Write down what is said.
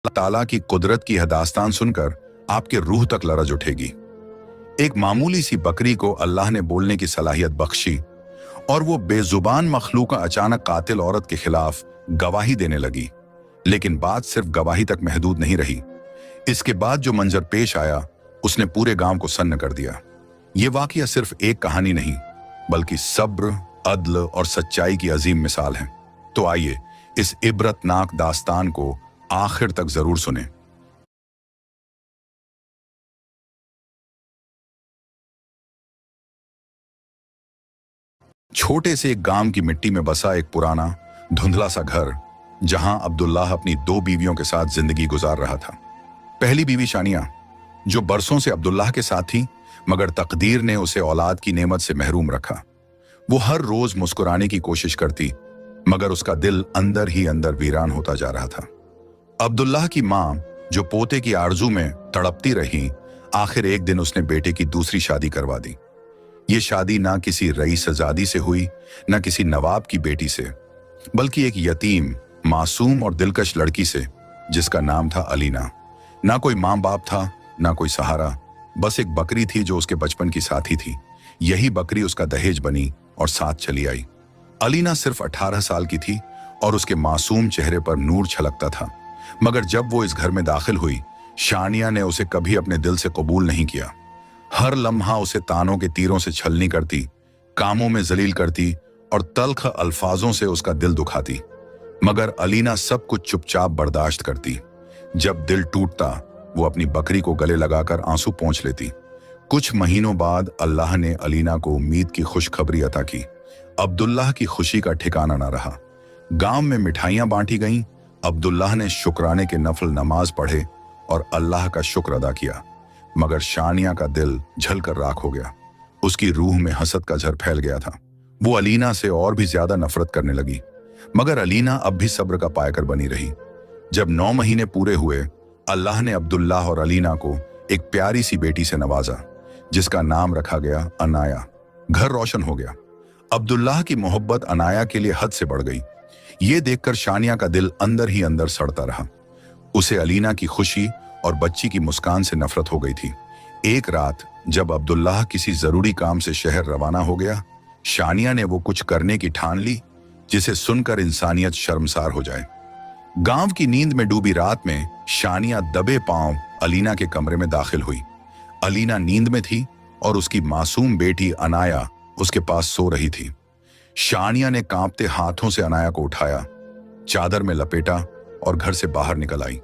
ताला की कुदरत की यह दास्तान सुनकर आपके रूह तक लरज उठेगी। एक मामूली सी बकरी को अल्लाह ने बोलने की सलाहियत बख्शी और वो बेजुबान मखलूक अचानक कातिल औरत के खिलाफ गवाही देने लगी। लेकिन बात सिर्फ गवाही तक महदूद नहीं रही। इसके बाद जो मंजर पेश आया उसने पूरे गांव को सन्न कर दिया। ये वाकया सिर्फ एक कहानी नहीं बल्कि सब्र, अदल और सच्चाई की अजीम मिसाल है। तो आइए इस इबरतनाक दास्तान को आखिर तक जरूर सुने। छोटे से एक गांव की मिट्टी में बसा एक पुराना धुंधला सा घर, जहां अब्दुल्लाह अपनी दो बीवियों के साथ जिंदगी गुजार रहा था। पहली बीवी शानिया, जो बरसों से अब्दुल्लाह के साथ थी, मगर तकदीर ने उसे औलाद की नेमत से महरूम रखा। वो हर रोज मुस्कुराने की कोशिश करती, मगर उसका दिल अंदर ही अंदर वीरान होता जा रहा था। अब्दुल्लाह की मां, जो पोते की आरजू में तड़पती रही, आखिर एक दिन उसने बेटे की दूसरी शादी करवा दी। ये शादी ना किसी रईसजादी से हुई, ना किसी नवाब की बेटी से, बल्कि एक यतीम, मासूम और दिलकश लड़की से, जिसका नाम था अलीना। ना कोई माँ बाप था, ना कोई सहारा, बस एक बकरी थी जो उसके बचपन की साथी थी। यही बकरी उसका दहेज बनी और साथ चली आई। अलीना सिर्फ 18 साल की थी और उसके मासूम चेहरे पर नूर छलकता था। मगर जब वो इस घर में दाखिल हुई, शानिया ने उसे कभी अपने दिल से कबूल नहीं किया। हर लम्हा उसे तानों के तीरों से छलनी करती, कामों में जलील करती और तल्ख अल्फाजों से उसका दिल दुखाती। मगर अलीना सब कुछ चुपचाप बर्दाश्त करती। जब दिल टूटता, वो अपनी बकरी को गले लगाकर आंसू पोंछ लेती। कुछ महीनों बाद अल्लाह ने अलीना को उम्मीद की खुशखबरी अता की। अब्दुल्लाह की खुशी का ठिकाना न रहा। गांव में मिठाइयां बांटी गईं। अब्दुल्लाह ने शुक्राने के नफल नमाज पढ़े और अल्लाह का शुक्र अदा किया। मगर शानिया का दिल झलकर राख हो गया। उसकी रूह में हसद का झर फैल गया था। वो अलीना से और भी ज्यादा नफरत करने लगी। मगर अलीना अब भी सब्र का पायकर बनी रही। जब 9 महीने पूरे हुए, अल्लाह ने अब्दुल्लाह और अलीना को एक प्यारी सी बेटी से नवाजा, जिसका नाम रखा गया अनाया। घर रोशन हो गया। अब्दुल्लाह की मोहब्बत अनाया के लिए हद से बढ़ गई। ये देखकर शानिया का दिल अंदर ही अंदर सड़ता रहा। उसे अलीना की खुशी और बच्ची की मुस्कान से नफरत हो गई थी। एक रात जब अब्दुल्लाह किसी जरूरी काम से शहर रवाना हो गया, शानिया ने वो कुछ करने की ठान ली जिसे सुनकर इंसानियत शर्मसार हो जाए। गांव की नींद में डूबी रात में शानिया दबे पांव अलीना के कमरे में दाखिल हुई। अलीना नींद में थी और उसकी मासूम बेटी अनाया उसके पास सो रही थी। शानिया ने कांपते हाथों से अनाया को उठाया, चादर में लपेटा और घर से बाहर निकल आई।